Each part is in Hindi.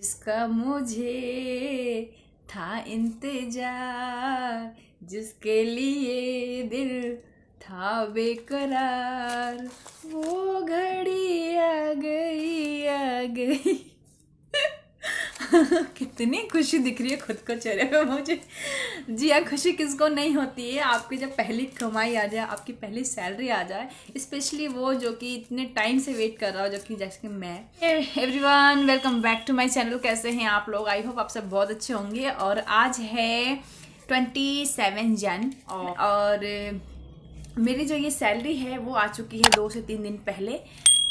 जिसका मुझे था इंतजार, जिसके लिए दिल था बेकरार, वो घड़ी आ गई आ गई। कितनी खुशी दिख रही है खुद को चेहरे पे मुझे। जी हाँ, खुशी किसको नहीं होती है। आपकी जब पहली कमाई आ जाए, आपकी पहली सैलरी आ जाए, स्पेशली वो जो कि इतने टाइम से वेट कर रहा हो, जो कि जैसे कि मैं। Everyone, welcome back to my channel. कैसे हैं आप लोग? आई होप आप सब बहुत अच्छे होंगे। और आज है 27 जन और मेरी जो ये सैलरी है वो आ चुकी है 2 से 3 दिन पहले,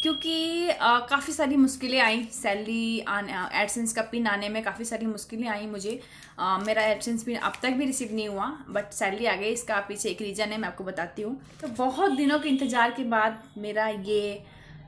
क्योंकि काफ़ी सारी मुश्किलें आई सैलरी आने, एडसेंस का पिन आने में काफ़ी सारी मुश्किलें आई मुझे। मेरा एडसेंस पिन अब तक भी रिसीव नहीं हुआ, बट सैलरी आ गई। इसका पीछे एक रीज़न है, मैं आपको बताती हूँ। तो बहुत दिनों के इंतज़ार के बाद मेरा ये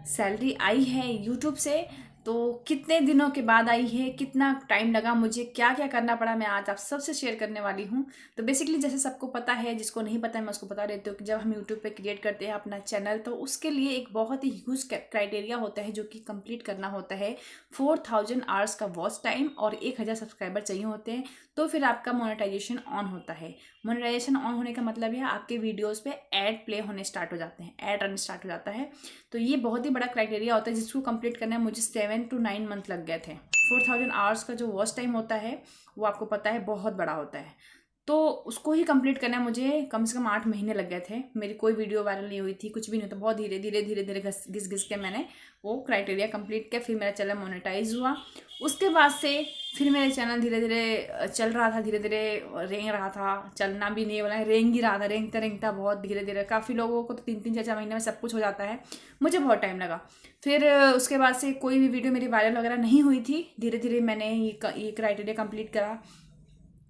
सैलरी आई है यूट्यूब से। तो कितने दिनों के बाद आई है, कितना टाइम लगा, मुझे क्या क्या करना पड़ा, मैं आज आप सबसे शेयर करने वाली हूँ। तो बेसिकली जैसे सबको पता है, जिसको नहीं पता है मैं उसको बता देती हूँ कि जब हम यूट्यूब पे क्रिएट करते हैं अपना चैनल, तो उसके लिए एक बहुत ही ह्यूज क्राइटेरिया होता है जो कि कंप्लीट करना होता है। 4000 आवर्स का वॉच टाइम और 1000 सब्सक्राइबर चाहिए होते हैं, तो फिर आपका मोनेटाइजेशन ऑन होता है। मोनेटाइजेशन ऑन होने का मतलब है आपके वीडियोस पे ऐड प्ले होने स्टार्ट हो जाते हैं, ऐड रन स्टार्ट हो जाता है। तो ये बहुत ही बड़ा क्राइटेरिया होता है जिसको कंप्लीट करने में मुझे 7 to 9 मंथ लग गए थे। 4000 आवर्स का जो वॉच टाइम होता है वो आपको पता है बहुत बड़ा होता है। तो उसको ही कंप्लीट करने में मुझे कम से कम 8 महीने लग गए थे। मेरी कोई वीडियो वायरल नहीं हुई थी, कुछ भी नहीं होता। बहुत धीरे धीरे धीरे धीरे घिस घिस के मैंने वो क्राइटेरिया कंप्लीट किया। फिर मेरा चैनल मोनेटाइज हुआ। उसके बाद से फिर मेरा चैनल धीरे धीरे चल रहा था, धीरे धीरे रेंग रहा था। चलना भी नहीं बोला, रेंग ही रहा था, रेंगता रेंगता बहुत धीरे धीरे। काफ़ी लोगों को तो 3-3 4-4 महीने में सब कुछ हो जाता है, मुझे बहुत टाइम लगा। फिर उसके बाद से कोई भी वीडियो मेरी वायरल वगैरह नहीं हुई थी। धीरे धीरे मैंने ये क्राइटेरिया कंप्लीट करा।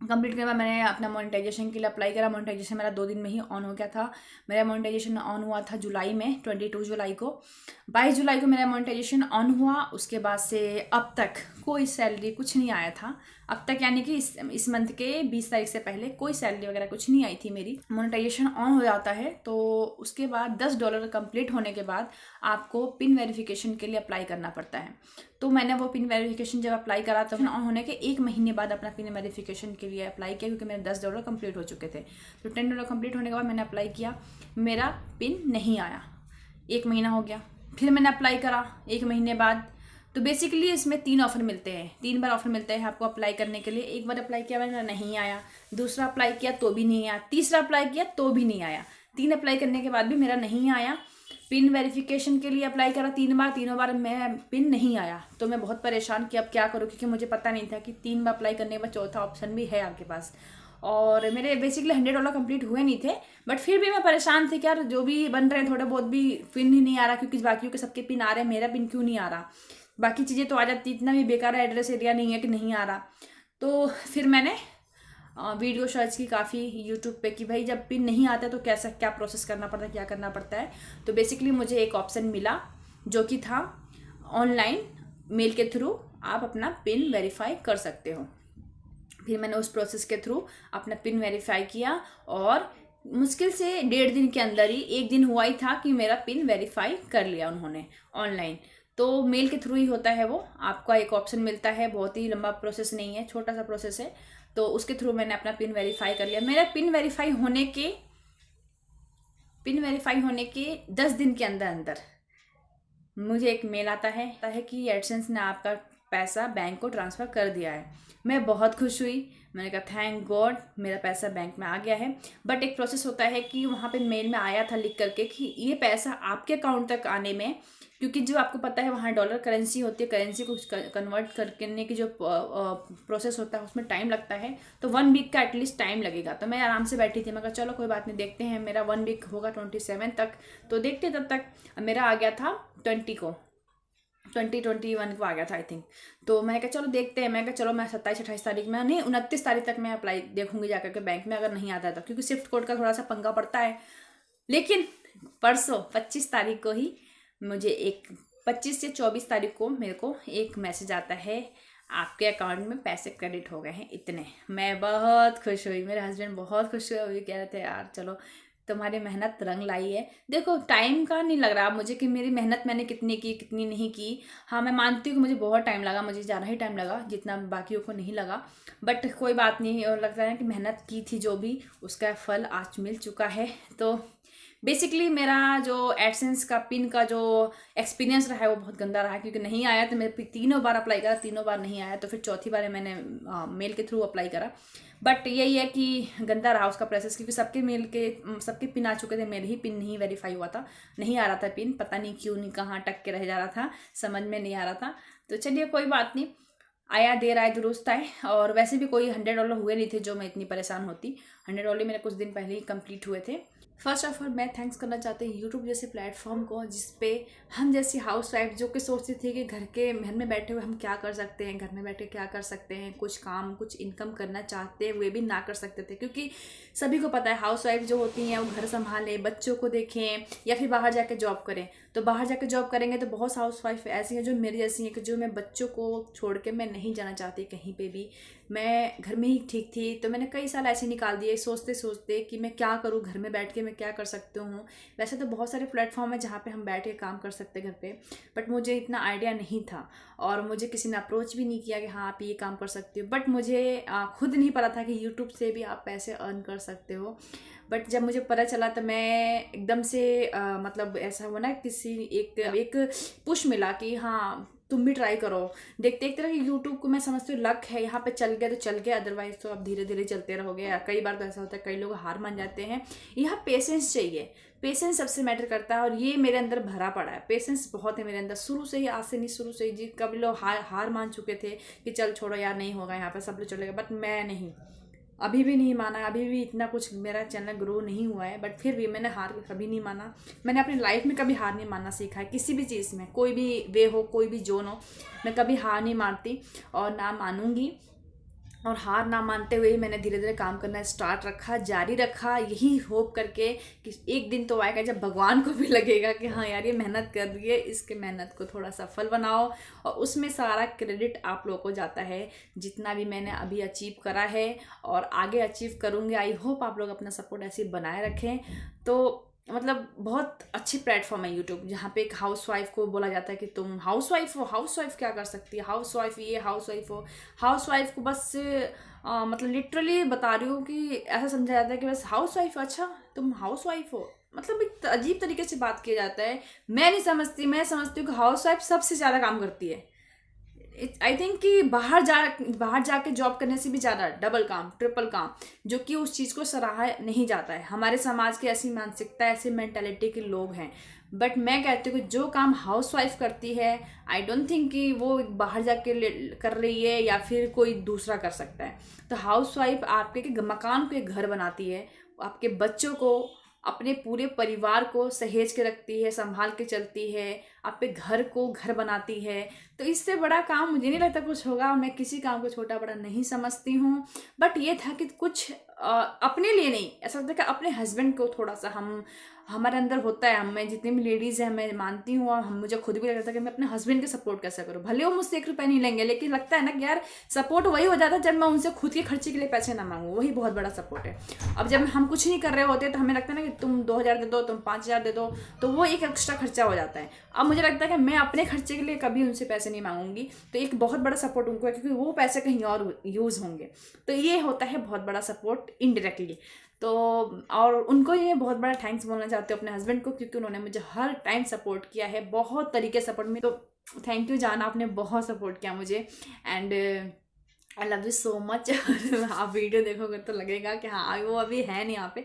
कंप्लीट करने के बाद मैंने अपना मोनेटाइजेशन के लिए अप्लाई करा। मोनेटाइजेशन मेरा 2 दिन में ही ऑन हो गया था। मेरा मोनेटाइजेशन ऑन हुआ था जुलाई में, 22 जुलाई को। 22 जुलाई को मेरा मोनेटाइजेशन ऑन हुआ। उसके बाद से अब तक कोई सैलरी कुछ नहीं आया था। अब तक यानी कि इस मंथ के 20 तारीख से पहले कोई सैलरी वगैरह कुछ नहीं आई थी मेरी। मोनेटाइजेशन ऑन हो जाता है तो उसके बाद $10 कंप्लीट होने के बाद आपको पिन वेरिफिकेशन के लिए अप्लाई करना पड़ता है। तो मैंने वो पिन वेरिफिकेशन जब अप्लाई करा तो ऑन होने के 1 महीने बाद अपना पिन वेरिफिकेशन के लिए अप्लाई किया, क्योंकि मेरे $10 कंप्लीट हो चुके थे। तो $10 कंप्लीट होने के बाद मैंने अप्लाई किया, मेरा पिन नहीं आया। 1 महीना हो गया, फिर मैंने अप्लाई करा 1 महीने बाद। तो बेसिकली इसमें 3 ऑफर मिलते हैं, 3 बार ऑफर मिलते हैं आपको अप्लाई करने के लिए। एक बार अप्लाई किया मैंने, नहीं आया। दूसरा अप्लाई किया तो भी नहीं आया। तीसरा अप्लाई किया तो भी नहीं आया। 3 अप्लाई करने के बाद भी मेरा नहीं आया। पिन वेरिफिकेशन के लिए अप्लाई करा 3 बार, तीनों बार मैं पिन नहीं आया। तो मैं बहुत परेशान कि अब क्या करूँ, क्योंकि मुझे पता नहीं था कि 3 बार अप्लाई करने के बाद चौथा ऑप्शन भी है आपके पास। और मेरे बेसिकली $100 कंप्लीट हुए नहीं थे, बट फिर भी मैं परेशान थी कि यार जो भी बन रहे हैं थोड़े बहुत भी पिन ही नहीं आ रहा, क्योंकि बाकियों के सबके पिन आ रहे हैं, मेरा पिन क्यों नहीं आ रहा। बाकी चीज़ें तो आ जाती, इतना भी बेकार एड्रेस एरिया नहीं है कि नहीं आ रहा। तो फिर मैंने वीडियो सर्च की काफ़ी यूट्यूब पे कि भाई जब पिन नहीं आता तो कैसा क्या प्रोसेस करना पड़ता है, क्या करना पड़ता है। तो बेसिकली मुझे एक ऑप्शन मिला जो कि था ऑनलाइन मेल के थ्रू आप अपना पिन वेरीफाई कर सकते हो। फिर मैंने उस प्रोसेस के थ्रू अपना पिन वेरीफाई किया और मुश्किल से 1.5 दिन के अंदर ही, 1 दिन हुआ ही था कि मेरा पिन वेरीफाई कर लिया उन्होंने ऑनलाइन। तो मेल के थ्रू ही होता है वो, आपका एक ऑप्शन मिलता है, बहुत ही लंबा प्रोसेस नहीं है, छोटा सा प्रोसेस है। तो उसके थ्रू मैंने अपना पिन वेरीफाई कर लिया। मेरा पिन वेरीफाई होने के 10 दिन के अंदर अंदर मुझे एक मेल आता है कि एडसेंस ने आपका पैसा बैंक को ट्रांसफ़र कर दिया है। मैं बहुत खुश हुई। मैंने कहा थैंक गॉड मेरा पैसा बैंक में आ गया है। बट एक प्रोसेस होता है कि वहाँ पे मेल में आया था लिख करके कि ये पैसा आपके अकाउंट तक आने में, क्योंकि जो आपको पता है वहाँ डॉलर करेंसी होती है, करेंसी को कन्वर्ट करने की जो प्रोसेस होता है उसमें टाइम लगता है। तो 1 वीक का एटलीस्ट टाइम लगेगा। तो मैं आराम से बैठी थी, मैं कहा चलो कोई बात नहीं, देखते हैं। मेरा 1 वीक होगा 27 तक, तो देखते तब तक। मेरा आ गया था 20 को, 2021 को आ गया था आई थिंक। तो मैंने कहा चलो देखते हैं। मैं कहा चलो मैं 27-28 तारीख में नहीं, 29 तारीख तक मैं अप्लाई देखूंगी जाकर के बैंक में, अगर नहीं आता है तो, क्योंकि स्विफ्ट कोड का थोड़ा सा पंगा पड़ता है। लेकिन परसों 25 तारीख को ही मुझे 25 से 24 तारीख को मेरे को एक मैसेज आता है, आपके अकाउंट में पैसे क्रेडिट हो गए हैं इतने। मैं बहुत खुश हुई, मेरे हस्बैंड बहुत खुश हुए, वो कह रहे थे यार चलो तुम्हारी मेहनत रंग लाई है। देखो टाइम का नहीं लग रहा मुझे कि मेरी मेहनत मैंने कितनी की कितनी नहीं की। हाँ मैं मानती हूँ कि मुझे बहुत टाइम लगा, मुझे ज़्यादा ही टाइम लगा जितना बाकियों को नहीं लगा, बट कोई बात नहीं। और लगता है कि मेहनत की थी जो भी, उसका फल आज मिल चुका है। तो बेसिकली मेरा जो एडसेंस का पिन का जो एक्सपीरियंस रहा है वो बहुत गंदा रहा, क्योंकि नहीं आया। तो मैं 3 बार अप्लाई करा, 3 बार नहीं आया, तो फिर चौथी बार मैंने मेल के थ्रू अप्लाई करा। बट यही है कि गंदा रहा उसका प्रोसेस, क्योंकि सबके मेल के सबके पिन आ चुके थे, मेरे ही पिन नहीं वेरीफाई हुआ था, नहीं आ रहा था पिन, पता नहीं क्यों, नहीं कहाँ अटक के रह जा रहा था, समझ में नहीं आ रहा था। तो चलिए कोई बात नहीं, आया देर आए दुरुस्त आए। और वैसे भी कोई $100 हुए नहीं थे जो मैं इतनी परेशान होती। $100 मेरे कुछ दिन पहले ही कंप्लीट हुए थे। फर्स्ट ऑफ ऑल मैं थैंक्स करना चाहती हूँ यूट्यूब जैसे प्लेटफॉर्म को, जिसपे हम जैसी हाउस वाइफ जो कि सोचती थी कि घर में बैठे हुए हम क्या कर सकते हैं, घर में बैठे क्या कर सकते हैं, कुछ काम कुछ इनकम करना चाहते हैं, वे भी ना कर सकते थे। क्योंकि सभी को पता है हाउस वाइफ जो होती हैं वो घर संभालें, बच्चों को देखें, या फिर बाहर जाके जॉब करें। तो बाहर जाके जॉब करेंगे तो बहुत हाउस वाइफ ऐसी हैं जो मेरी जैसी हैं कि जो मैं बच्चों को छोड़ के मैं नहीं जाना चाहती कहीं पे भी, मैं घर में ही ठीक थी। तो मैंने कई साल ऐसे निकाल दिए सोचते सोचते कि मैं क्या करूँ, घर में बैठ के मैं क्या कर सकती हूँ। वैसे तो बहुत सारे प्लेटफॉर्म है जहाँ पे हम बैठ के काम कर सकते हैं घर पे, बट मुझे इतना आइडिया नहीं था और मुझे किसी ने अप्रोच भी नहीं किया कि हाँ आप ये काम कर सकते हो। बट मुझे खुद नहीं पता था कि यूट्यूब से भी आप पैसे अर्न कर सकते हो। बट जब मुझे पता चला तो मैं एकदम से मतलब ऐसा हुआ ना, किसी एक पुश मिला कि हाँ तुम भी ट्राई करो। देखते एक तरह की यूट्यूब को मैं समझती हूँ लक है, यहाँ पे चल गया तो चल गया, अदरवाइज तो आप धीरे धीरे चलते रहोगे। कई बार तो ऐसा होता है कई लोग हार मान जाते हैं। यहाँ पेशेंस चाहिए, पेशेंस सबसे मैटर करता है, और ये मेरे अंदर भरा पड़ा है। पेशेंस बहुत है मेरे अंदर शुरू से ही, आज से नहीं, शुरू से ही। जी कभी लोग हार मान चुके थे कि चल छोड़ो यार नहीं होगा यहाँ पे, सब लोग चलेगा, बट मैं नहीं, अभी भी नहीं माना। अभी भी इतना कुछ मेरा चैनल ग्रो नहीं हुआ है, बट फिर भी मैंने हार कभी नहीं माना। मैंने अपनी लाइफ में कभी हार नहीं मानना सीखा है, किसी भी चीज़ में, कोई भी वे हो, कोई भी जोन हो, मैं कभी हार नहीं मानती और ना मानूंगी। और हार ना मानते हुए मैंने धीरे धीरे काम करना स्टार्ट रखा, जारी रखा, यही होप करके कि एक दिन तो आएगा जब भगवान को भी लगेगा कि हाँ यार ये मेहनत कर रही है, इसके मेहनत को थोड़ा सफल बनाओ। और उसमें सारा क्रेडिट आप लोगों को जाता है, जितना भी मैंने अभी अचीव करा है और आगे अचीव करूँगी। आई होप आप लोग अपना सपोर्ट ऐसे बनाए रखें। तो मतलब बहुत अच्छी प्लेटफॉर्म है यूट्यूब, जहाँ पे एक हाउस वाइफ को बोला जाता है कि तुम हाउस वाइफ हो, हाउस वाइफ क्या कर सकती है, हाउस वाइफ ये, हाउस वाइफ हो। हाउस वाइफ को बस मतलब लिटरली बता रही हूँ कि ऐसा समझा जाता है कि बस हाउस वाइफ, अच्छा तुम हाउस वाइफ हो, मतलब एक अजीब तरीके से बात किया जाता है। मैं नहीं समझती, मैं समझती हूँ कि हाउस वाइफ सबसे ज़्यादा काम करती है। आई थिंक कि बाहर जाके जॉब करने से भी ज़्यादा डबल काम, ट्रिपल काम, जो कि उस चीज़ को सराहा नहीं जाता है। हमारे समाज की ऐसी मानसिकता, ऐसी मेंटालिटी के लोग हैं। बट मैं कहती हूँ कि जो काम हाउस वाइफ करती है, आई डोंट थिंक कि वो बाहर जाके कर रही है या फिर कोई दूसरा कर सकता है। तो हाउस वाइफ आपके मकान को एक घर बनाती है, आपके बच्चों को, अपने पूरे परिवार को सहेज के रखती है, संभाल के चलती है, आपके घर को घर बनाती है। तो इससे बड़ा काम मुझे नहीं लगता कुछ होगा। मैं किसी काम को छोटा बड़ा नहीं समझती हूँ। बट ये था कि कुछ अपने लिए नहीं, ऐसा लगता है कि अपने हस्बैंड को थोड़ा सा हमारे अंदर होता है, हमें जितनी भी लेडीज़ हैं मैं मानती हूँ, और मुझे खुद भी लगता है कि मैं अपने हस्बैंड के सपोर्ट कैसे करूँ। भले वो मुझसे 1 रुपया नहीं लेंगे, लेकिन लगता है ना कि यार सपोर्ट वही हो जाता है जब मैं उनसे खुद के खर्चे के लिए पैसे ना मांगूँ, वही बहुत बड़ा सपोर्ट है। अब जब हम कुछ नहीं कर रहे होते तो हमें लगता है ना कि तुम 2000 दे दो, तुम 5000 दे दो, तो वो एक एक्स्ट्रा खर्चा हो जाता है। अब मुझे लगता है कि मैं अपने खर्चे के लिए कभी उनसे पैसे नहीं मांगूंगी, तो एक बहुत बड़ा सपोर्ट उनको है, क्योंकि वो पैसे कहीं और यूज़ होंगे। तो ये होता है बहुत बड़ा सपोर्ट इनडायरेक्टली। तो और उनको ये बहुत बड़ा थैंक्स बोलना चाहते हो अपने हस्बैंड को, क्योंकि उन्होंने मुझे हर टाइम सपोर्ट किया है, बहुत तरीके सपोर्ट में। तो थैंक यू जाना, आपने बहुत सपोर्ट किया मुझे, and I love you so much. आप वीडियो देखोगे तो लगेगा कि हाँ वो अभी है नहीं यहाँ पे,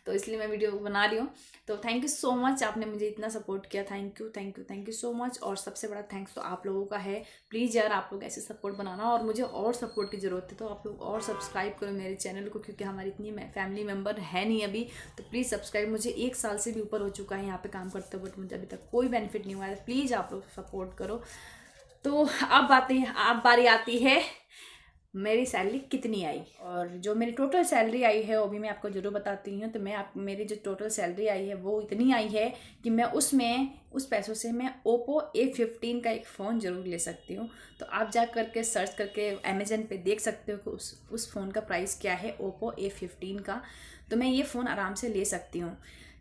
तो इसलिए मैं वीडियो बना रही हूँ। तो थैंक यू सो मच, आपने मुझे इतना सपोर्ट किया, thank you thank you thank you so much. और सबसे बड़ा थैंक्स तो आप लोगों का है। प्लीज़ यार आप लोग ऐसे सपोर्ट बनाना, और मुझे और सपोर्ट की ज़रूरत है, तो आप लोग और सब्सक्राइब करो मेरे चैनल को, क्योंकि हमारी इतनी फैमिली मेम्बर है नहीं अभी। तो प्लीज़ सब्सक्राइब, मुझे 1 साल से भी ऊपर हो चुका है यहाँ पर काम करते हुए, बट मुझे अभी तक कोई बेनिफिट नहीं हुआ है। प्लीज़ आप लोग सपोर्ट करो। तो अब बारी आती है मेरी सैलरी कितनी आई और जो मेरी टोटल सैलरी आई है वो भी मैं आपको ज़रूर बताती हूँ। तो मेरी जो टोटल सैलरी आई है वो इतनी आई है कि मैं उस पैसों से मैं ओप्पो A15 का एक फ़ोन ज़रूर ले सकती हूँ। तो आप जा करके सर्च करके अमेज़न पे देख सकते हो कि उस फ़ोन का प्राइस क्या है ओप्पो A15 का। तो मैं ये फ़ोन आराम से ले सकती हूँ।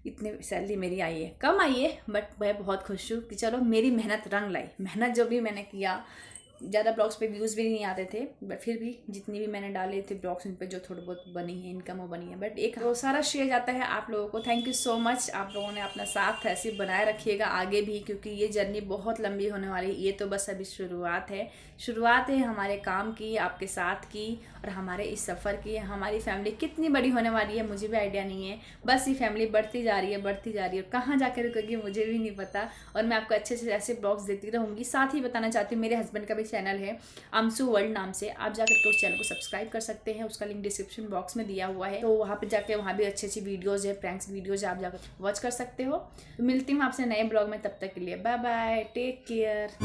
इतनी सैलरी मेरी आई है, कम आई है बट मैं बहुत खुश हूँ कि चलो मेरी मेहनत रंग लाई। मेहनत जो भी मैंने किया, ज़्यादा ब्लॉग्स पे व्यूज़ भी नहीं आते थे बट फिर भी जितनी भी मैंने डाले थे ब्लॉग्स उन पे जो थोड़ी बहुत बनी है इनकम वो बनी है। बट एक वो सारा श्रेय जाता है आप लोगों को। थैंक यू सो मच, आप लोगों ने अपना साथ ऐसे बनाए रखिएगा आगे भी, क्योंकि ये जर्नी बहुत लंबी होने वाली है। ये तो बस अभी शुरुआत है हमारे काम की, आपके साथ की और हमारे इस सफ़र की। हमारी फैमिली कितनी बड़ी होने वाली है मुझे भी आइडिया नहीं है, बस ये फैमिली बढ़ती जा रही है और कहाँ जाकर रुकेगी मुझे भी नहीं पता। और मैं आपको अच्छे से ऐसे ब्लॉग्स देती रहूँगी। साथ ही बताना चाहती हूँ मेरे हस्बैंड का भी चैनल है अमसू वर्ल्ड नाम से, आप जाकर के उस चैनल को सब्सक्राइब कर सकते हैं। उसका लिंक डिस्क्रिप्शन बॉक्स में दिया हुआ है, तो वहाँ पे जाके वहाँ भी अच्छी अच्छी वीडियोज़ है, प्रैंक्स वीडियोज़ आप जाकर वॉच कर सकते हो। तो मिलती हूँ आपसे नए ब्लॉग में, तब तक के लिए बाय बाय, टेक केयर।